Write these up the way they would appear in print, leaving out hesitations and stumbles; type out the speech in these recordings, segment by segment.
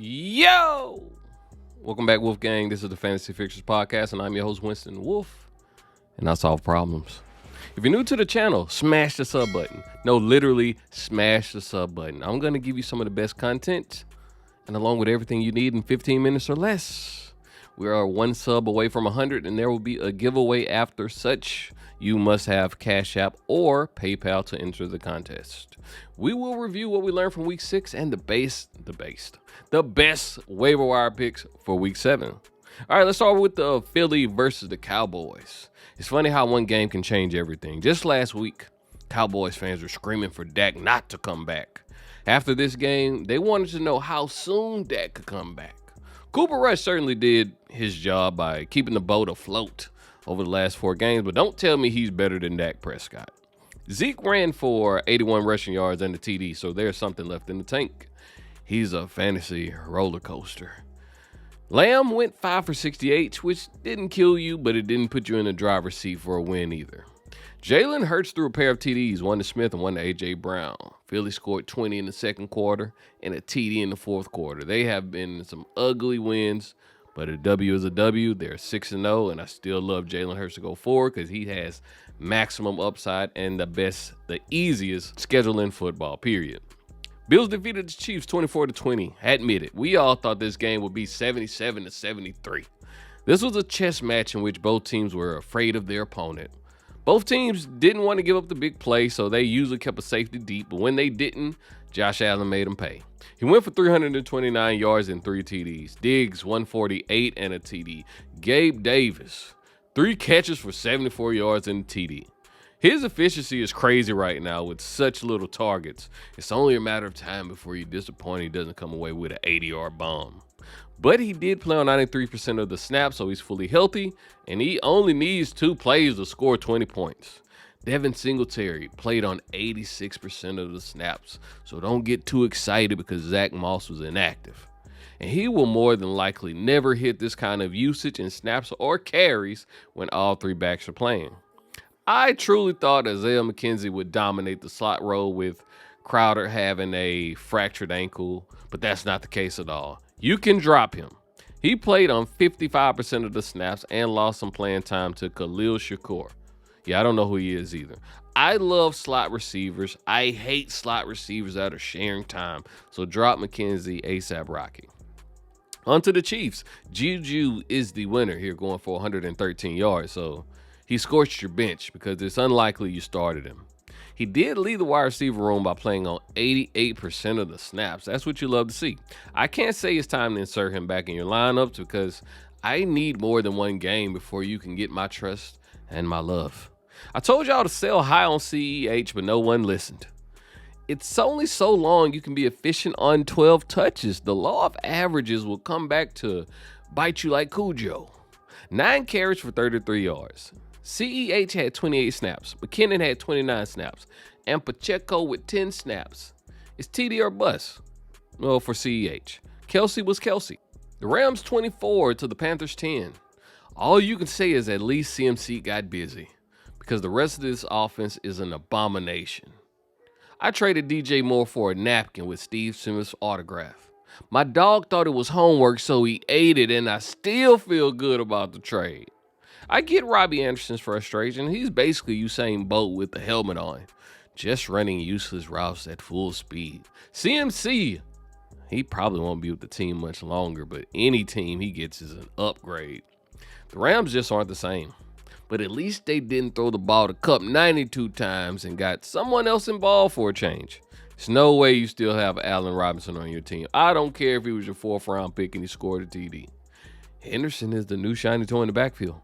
Yo! Welcome back, Wolfgang. This is the Fantasy Fixtures Podcast, and I'm your host, Winston Wolf, and I solve problems. If you're new to the channel, smash the sub button. No, literally, smash the sub button. I'm going to give you some of the best content, and along with everything you need in 15 minutes or less. We are one sub away from 100, and there will be a giveaway after such. You must have Cash App or PayPal to enter the contest. We will review what we learned from Week 6 and the best waiver wire picks for Week 7. All right, let's start with the Philly versus the Cowboys. It's funny how one game can change everything. Just last week, Cowboys fans were screaming for Dak not to come back. After this game, they wanted to know how soon Dak could come back. Cooper Rush certainly did his job by keeping the boat afloat over the last 4 games, but don't tell me he's better than Dak Prescott. Zeke ran for 81 rushing yards and a TD, so there's something left in the tank. He's a fantasy roller coaster. Lamb went 5 for 68, which didn't kill you, but it didn't put you in the driver's seat for a win either. Jalen Hurts threw a pair of TDs, one to Smith and one to A.J. Brown. Philly scored 20 in the second quarter and a TD in the fourth quarter. They have been some ugly wins, but a W is a W. They're 6-0, and I still love Jalen Hurts to go forward because he has maximum upside and the easiest schedule in football, period. Bills defeated the Chiefs 24-20. Admit it, we all thought this game would be 77-73. This was a chess match in which both teams were afraid of their opponent. Both teams didn't want to give up the big play, so they usually kept a safety deep, but when they didn't, Josh Allen made them pay. He went for 329 yards and 3 TDs. Diggs, 148 and a TD. Gabe Davis, 3 catches for 74 yards and a TD. His efficiency is crazy right now with such little targets. It's only a matter of time before you're disappointed he doesn't come away with an 80-yard bomb. But he did play on 93% of the snaps, so he's fully healthy, and he only needs 2 plays to score 20 points. Devin Singletary played on 86% of the snaps, so don't get too excited because Zach Moss was inactive. And he will more than likely never hit this kind of usage in snaps or carries when all 3 backs are playing. I truly thought Isaiah McKenzie would dominate the slot role with Crowder having a fractured ankle, but that's not the case at all. You can drop him. He played on 55% of the snaps and lost some playing time to Khalil Shakur. Yeah, I don't know who he is either. I love slot receivers. I hate slot receivers that are sharing time. So drop McKenzie ASAP Rocky. On to the Chiefs. Juju is the winner here, going for 113 yards. So he scorched your bench because it's unlikely you started him. He did lead the wide receiver room by playing on 88% of the snaps. That's what you love to see. I can't say it's time to insert him back in your lineups because I need more than one game before you can get my trust and my love. I told y'all to sell high on CEH, but no one listened. It's only so long you can be efficient on 12 touches. The law of averages will come back to bite you like Cujo. 9 carries for 33 yards. CEH had 28 snaps. McKinnon had 29 snaps. And Pacheco with 10 snaps. It's TD or bust. Well, for CEH. Kelsey was Kelsey. The Rams 24 to the Panthers 10. All you can say is at least CMC got busy, because the rest of this offense is an abomination. I traded DJ Moore for a napkin with Steve Simmons' autograph. My dog thought it was homework, so he ate it, and I still feel good about the trade. I get Robbie Anderson's frustration. He's basically Usain Bolt with the helmet on, just running useless routes at full speed. CMC, he probably won't be with the team much longer, but any team he gets is an upgrade. The Rams just aren't the same. But at least they didn't throw the ball to Kupp 92 times and got someone else involved for a change. There's no way you still have Allen Robinson on your team. I don't care if he was your 4th round pick and he scored a TD. Henderson is the new shiny toy in the backfield.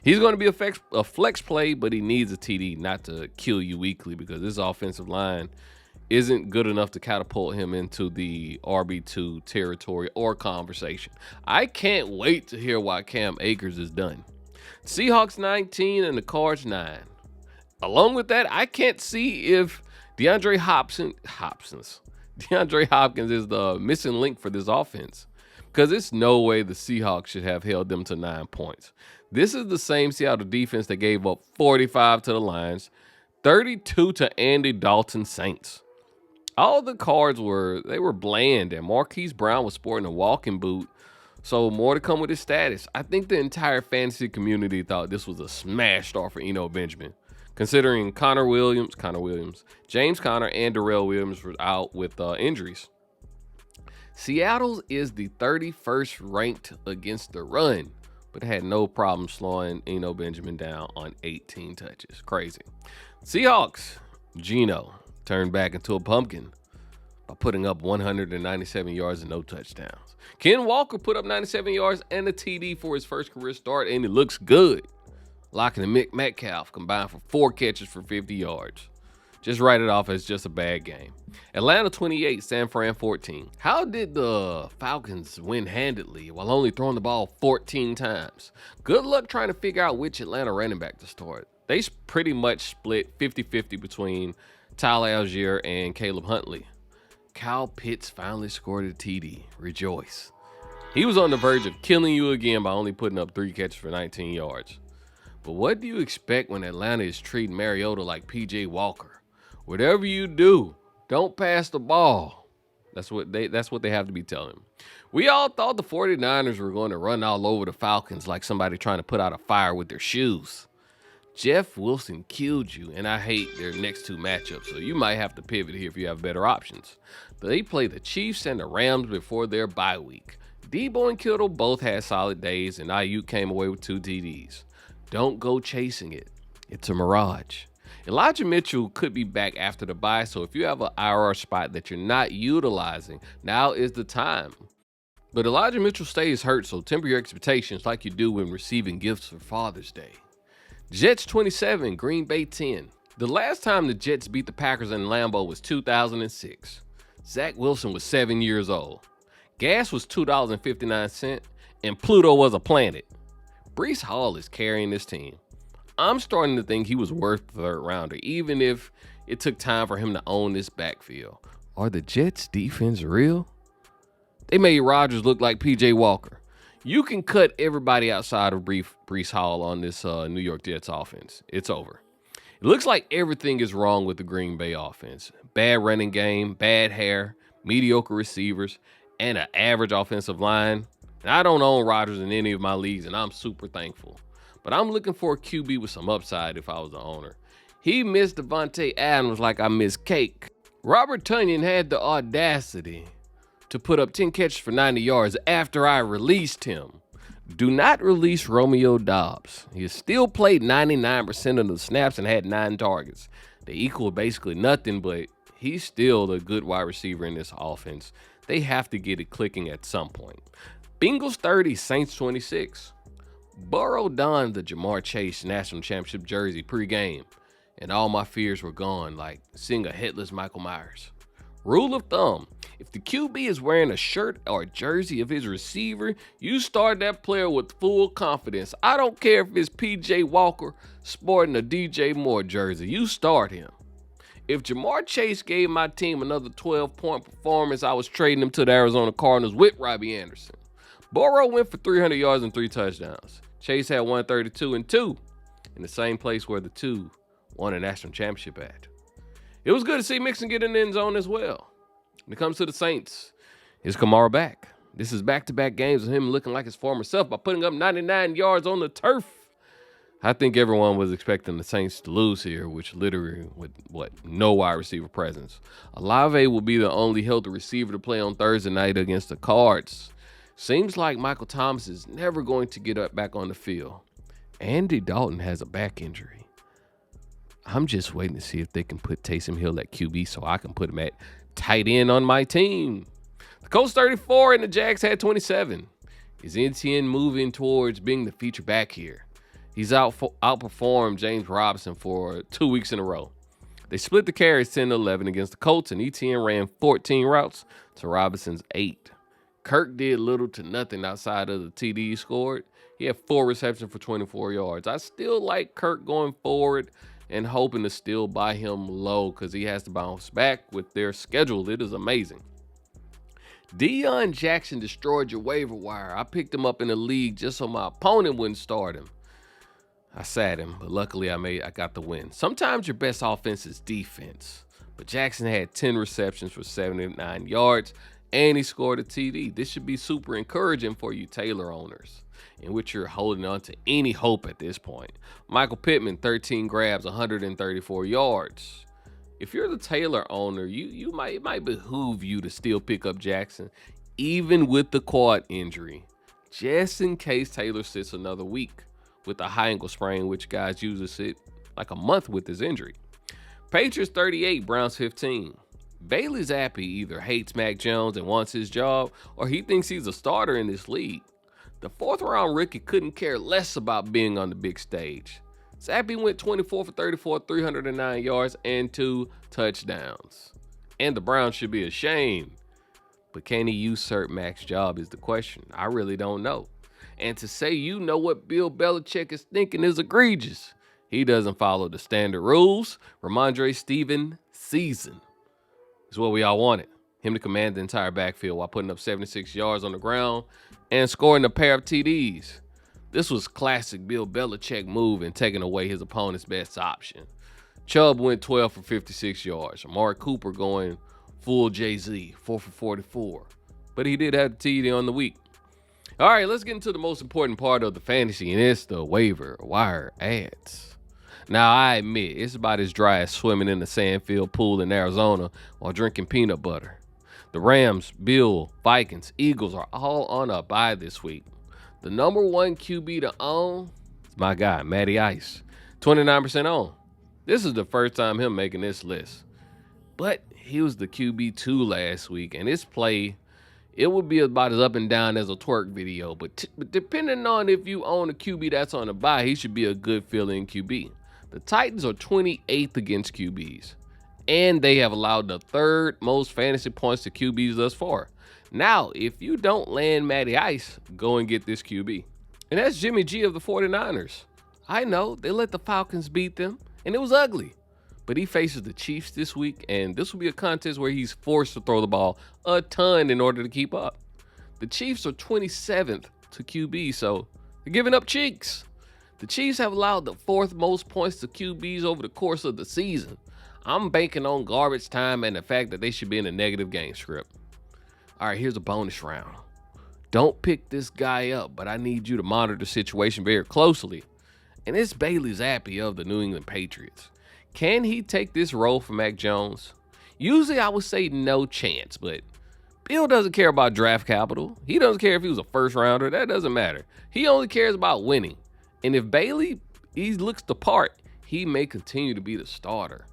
He's going to be a flex play, but he needs a TD not to kill you weekly because this offensive line isn't good enough to catapult him into the RB2 territory or conversation. I can't wait to hear why Cam Akers is done. Seahawks 19 and the Cards 9. Along with that, I can't see if DeAndre Hopkins is the missing link for this offense, because it's no way the Seahawks should have held them to 9 points. This is the same Seattle defense that gave up 45 to the Lions, 32 to Andy Dalton Saints. All the cards were bland, and Marquise Brown was sporting a walking boot. So more to come with his status. I think the entire fantasy community thought this was a smash start for Eno Benjamin, considering Connor Williams, James Conner, and Darrell Williams were out with injuries. Seattle is the 31st ranked against the run, but had no problem slowing Eno Benjamin down on 18 touches. Crazy. Seahawks, Geno turned back into a pumpkin by putting up 197 yards and no touchdowns. Ken Walker put up 97 yards and a TD for his first career start, and it looks good. Locking and Metcalf combined for 4 catches for 50 yards. Just write it off as just a bad game. Atlanta 28, San Fran 14. How did the Falcons win handedly while only throwing the ball 14 times? Good luck trying to figure out which Atlanta running back to start. They pretty much split 50-50 between Tyler Algier and Caleb Huntley. Kyle Pitts finally scored a TD. Rejoice. He was on the verge of killing you again by only putting up 3 catches for 19 yards. But what do you expect when Atlanta is treating Mariota like PJ Walker? Whatever you do, don't pass the ball. That's what they have to be telling him. We all thought the 49ers were going to run all over the Falcons like somebody trying to put out a fire with their shoes. Jeff Wilson killed you, and I hate their next 2 matchups, so you might have to pivot here if you have better options. But they play the Chiefs and the Rams before their bye week. Debo and Kittle both had solid days, and Ayuk came away with 2 TDs. Don't go chasing it. It's a mirage. Elijah Mitchell could be back after the bye, so if you have an IR spot that you're not utilizing, now is the time. But Elijah Mitchell stays hurt, so temper your expectations like you do when receiving gifts for Father's Day. Jets 27, Green Bay 10. The last time the Jets beat the Packers in Lambeau was 2006. Zach Wilson was 7 years old. Gas was $2.59, and Pluto was a planet. Breece Hall is carrying this team. I'm starting to think he was worth the 3rd rounder, even if it took time for him to own this backfield. Are the Jets' defense real? They made Rodgers look like PJ Walker. You can cut everybody outside of Breece Hall on this New York Jets offense. It's over. It looks like everything is wrong with the Green Bay offense. Bad running game, bad hair, mediocre receivers, and an average offensive line. And I don't own Rodgers in any of my leagues, and I'm super thankful. But I'm looking for a QB with some upside if I was the owner. He missed Devontae Adams like I missed cake. Robert Tonyan had the audacity to put up 10 catches for 90 yards after I released him. Do not release Romeo Doubs. He has still played 99% of the snaps and had 9 targets. They equal basically nothing, but he's still a good wide receiver in this offense. They have to get it clicking at some point. Bengals 30, Saints 26. Burrow donned the Jamar Chase National Championship jersey pregame, and all my fears were gone, like seeing a headless Michael Myers. Rule of thumb, if the QB is wearing a shirt or a jersey of his receiver, you start that player with full confidence. I don't care if it's PJ Walker sporting a DJ Moore jersey, you start him. If Jamar Chase gave my team another 12-point performance, I was trading him to the Arizona Cardinals with Robbie Anderson. Burrow went for 300 yards and 3 touchdowns. Chase had 132 and 2 in the same place where the 2 won a national championship at. It was good to see Mixon get in the end zone as well. When it comes to the Saints, is Kamara back? This is back-to-back games of him looking like his former self by putting up 99 yards on the turf. I think everyone was expecting the Saints to lose here, which literally with no wide receiver presence. Olave will be the only healthy receiver to play on Thursday night against the Cards. Seems like Michael Thomas is never going to get back on the field. Andy Dalton has a back injury. I'm just waiting to see if they can put Taysom Hill at QB so I can put him at tight end on my team. The Colts 34 and the Jags had 27. Is Etienne moving towards being the feature back here? He's outperformed James Robinson for 2 weeks in a row. They split the carries 10-11 against the Colts, and Etienne ran 14 routes to Robinson's 8. Kirk did little to nothing outside of the TD scored. He had 4 receptions for 24 yards. I still like Kirk going forward and hoping to still buy him low because he has to bounce back with their schedule. It is amazing. Deion Jackson destroyed your waiver wire. I picked him up in the league just so my opponent wouldn't start him. I sat him, but luckily I got the win. Sometimes your best offense is defense, But Jackson had 10 receptions for 79 yards, and he scored a TD. This should be super encouraging for you Taylor owners, in which you're holding on to any hope at this point. Michael Pittman, 13 grabs, 134 yards. If you're the Taylor owner, it might behoove you to still pick up Jackson, even with the quad injury, just in case Taylor sits another week with a high ankle sprain, which guys usually sit like a month with his injury. Patriots 38, Browns 15. Bailey Zappi either hates Mac Jones and wants his job, or he thinks he's a starter in this league. The 4th-round rookie couldn't care less about being on the big stage. Zappi went 24 for 34, 309 yards, and 2 touchdowns. And the Browns should be ashamed. But can he usurp Mac's job is the question. I really don't know. And to say you know what Bill Belichick is thinking is egregious. He doesn't follow the standard rules. Ramondre Stevenson season is what we all wanted. Him to command the entire backfield while putting up 76 yards on the ground and scoring a pair of TDs. This was classic Bill Belichick move in taking away his opponent's best option. Chubb went 12 for 56 yards. Amari Cooper going full Jay-Z, 4 for 44. But he did have the TD on the week. All right, let's get into the most important part of the fantasy, and it's the waiver wire ads. Now, I admit, it's about as dry as swimming in the Sandfield pool in Arizona while drinking peanut butter. The Rams, Bills, Vikings, Eagles are all on a bye this week. The number 1 QB to own is my guy, Matty Ice, 29% on. This is the first time him making this list. But he was the QB2 last week, and his play, it would be about as up and down as a twerk video. But depending on if you own a QB that's on a bye, he should be a good fill-in QB. The Titans are 28th against QBs, and they have allowed the 3rd most fantasy points to QBs thus far. Now, if you don't land Matty Ice, go and get this QB. And that's Jimmy G of the 49ers. I know, they let the Falcons beat them, and it was ugly. But he faces the Chiefs this week, and this will be a contest where he's forced to throw the ball a ton in order to keep up. The Chiefs are 27th to QB, so they're giving up cheeks. The Chiefs have allowed the 4th most points to QBs over the course of the season. I'm banking on garbage time and the fact that they should be in a negative game script. All right, here's a bonus round. Don't pick this guy up, but I need you to monitor the situation very closely. And it's Bailey Zappi of the New England Patriots. Can he take this role for Mac Jones? Usually I would say no chance, but Bill doesn't care about draft capital. He doesn't care if he was a first rounder. That doesn't matter. He only cares about winning. And if Bailey, he looks the part, he may continue to be the starter.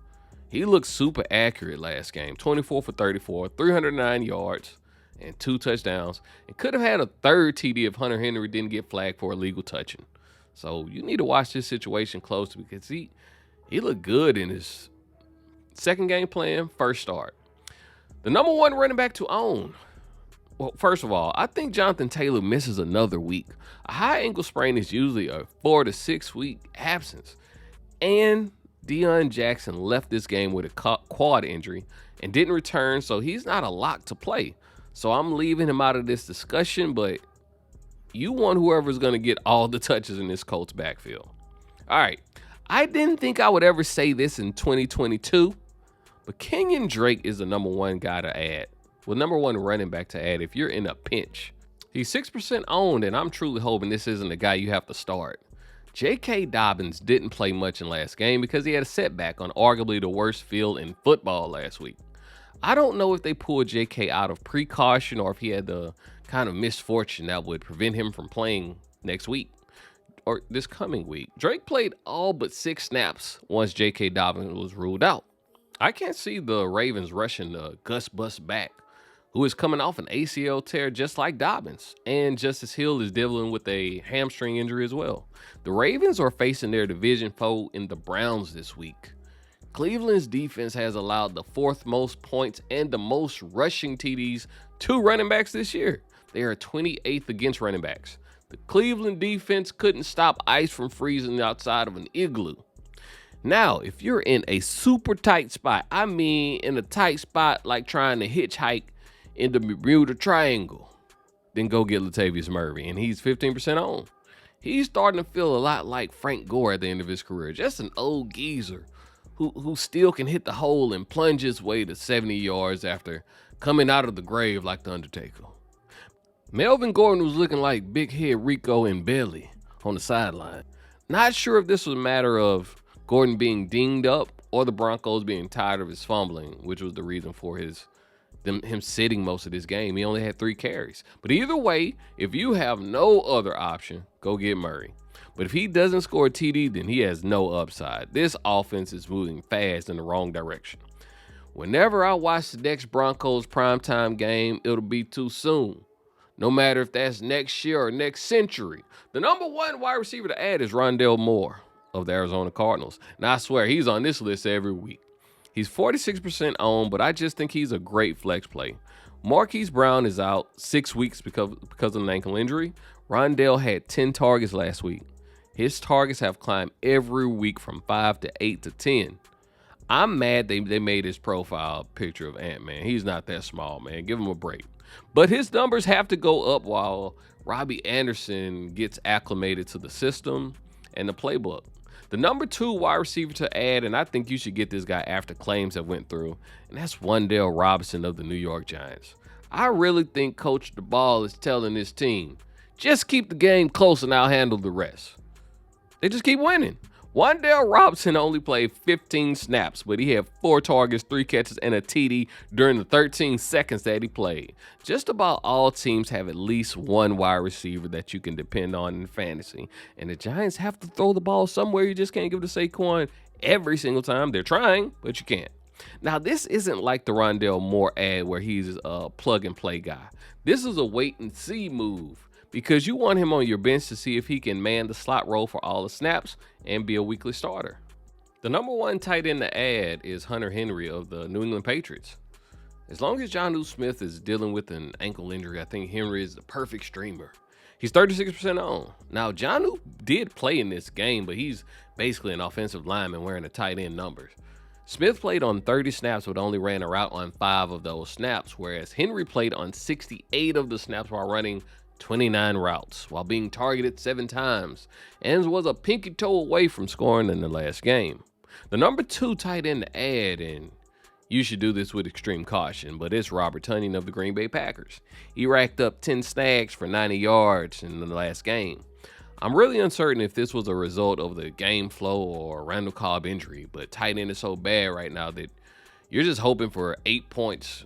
He looked super accurate last game. 24 for 34, 309 yards, and 2 touchdowns. And could have had a 3rd TD if Hunter Henry didn't get flagged for illegal touching. So you need to watch this situation closely because he looked good in his 2nd game playing, 1st start. The number 1 running back to own. Well, first of all, I think Jonathan Taylor misses another week. A high ankle sprain is usually a 4 to 6 week absence. And Deion Jackson left this game with a quad injury and didn't return, so he's not a lock to play. So I'm leaving him out of this discussion, but you want whoever's going to get all the touches in this Colts backfield. All right, I didn't think I would ever say this in 2022, but Kenyon Drake is the number 1 guy to add. Well, number 1 running back to add if you're in a pinch. He's 6% owned, and I'm truly hoping this isn't the guy you have to start. J.K. Dobbins didn't play much in last game because he had a setback on arguably the worst field in football last week. I don't know if they pulled J.K. out of precaution or if he had the kind of misfortune that would prevent him from playing next week or this coming week. Drake played all but 6 snaps once J.K. Dobbins was ruled out. I can't see the Ravens rushing the Gus Bus back, who is coming off an ACL tear just like Dobbins, and Justice Hill is dealing with a hamstring injury as well. The Ravens are facing their division foe in the Browns this week. Cleveland's defense has allowed the 4th most points and the most rushing TDs to running backs this year. They are 28th against running backs. The Cleveland defense couldn't stop ice from freezing outside of an igloo. Now, if you're in a super tight spot, I mean in a tight spot like trying to hitchhike in the Bermuda Triangle, then go get Latavius Murray, and he's 15% on. He's starting to feel a lot like Frank Gore at the end of his career, just an old geezer who still can hit the hole and plunge his way to 70 yards after coming out of the grave like the Undertaker. Melvin Gordon was looking like Big Head Rico and Billy on the sideline. Not sure if this was a matter of Gordon being dinged up or the Broncos being tired of his fumbling, which was the reason for him sitting most of this game. He only had 3 carries. But either way, if you have no other option, go get Murray. But if he doesn't score a TD, then he has no upside. This offense is moving fast in the wrong direction. Whenever I watch the next Broncos primetime game, it'll be too soon. No matter if that's next year or next century. The number 1 wide receiver to add is Rondale Moore of the Arizona Cardinals. And I swear, he's on this list every week. He's 46% owned, but I just think he's a great flex play. Marquise Brown is out 6 weeks because of an ankle injury. Rondale had 10 targets last week. His targets have climbed every week from 5 to 8 to 10. I'm mad they made his profile picture of Ant-Man. He's not that small, man. Give him a break. But his numbers have to go up while Robbie Anderson gets acclimated to the system and the playbook. The number 2 wide receiver to add, and I think you should get this guy after claims have went through, and that's Wan'Dale Robinson of the New York Giants. I really think Coach DeBall is telling his team, just keep the game close and I'll handle the rest. They just keep winning. Wan'Dale Robinson only played 15 snaps, but he had 4 targets, 3 catches, and a TD during the 13 seconds that he played. Just about all teams have at least one wide receiver that you can depend on in fantasy. And the Giants have to throw the ball somewhere. You just can't give it to Saquon every single time. They're trying, but you can't. Now, this isn't like the Rondale Moore ad where he's a plug-and-play guy. This is a wait-and-see move, because you want him on your bench to see if he can man the slot role for all the snaps and be a weekly starter. The number 1 tight end to add is Hunter Henry of the New England Patriots. As long as Jonnu Smith is dealing with an ankle injury, I think Henry is the perfect streamer. He's 36% owned. Now, Jonnu did play in this game, but he's basically an offensive lineman wearing the tight end numbers. Smith played on 30 snaps but only ran a route on 5 of those snaps, whereas Henry played on 68 of the snaps while running 29 routes while being targeted 7 times and was a pinky toe away from scoring in the last game. The number 2 tight end to add, and you should do this with extreme caution, but it's Robert Tonyan of the Green Bay Packers. He racked up 10 snags for 90 yards in the last game. I'm really uncertain if this was a result of the game flow or Randall Cobb injury, but tight end is so bad right now that you're just hoping for 8 points,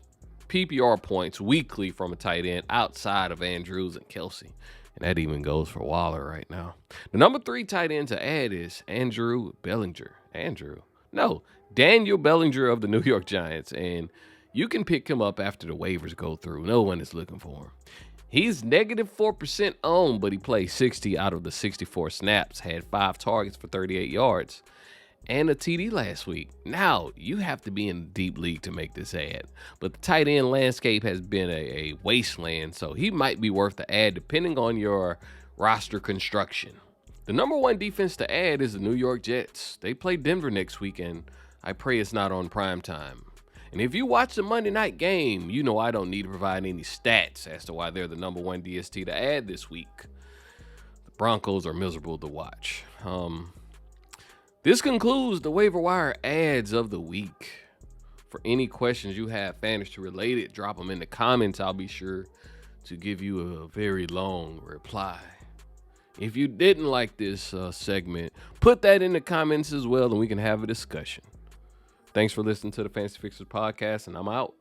PPR points weekly from a tight end outside of Andrews and Kelsey. And that even goes for Waller right now. The number 3 tight end to add is Daniel Bellinger of the New York Giants. And you can pick him up after the waivers go through. No one is looking for him. He's negative 4% owned, but he played 60 out of the 64 snaps, had 5 targets for 38 yards, and a TD last week. Now, you have to be in a deep league to make this ad, but the tight end landscape has been a wasteland, so he might be worth the ad depending on your roster construction. The number 1 defense to add is the New York Jets. They play Denver next week, and I pray it's not on prime time. And if you watch the Monday night game, you know I don't need to provide any stats as to why they're the number 1 DST to add this week. The Broncos are miserable to watch. This concludes the waiver wire ads of the week. For any questions you have fantasy related, drop them in the comments. I'll be sure to give you a very long reply. If you didn't like this segment, put that in the comments as well, and we can have a discussion. Thanks for listening to the Fantasy Fixers podcast, and I'm out.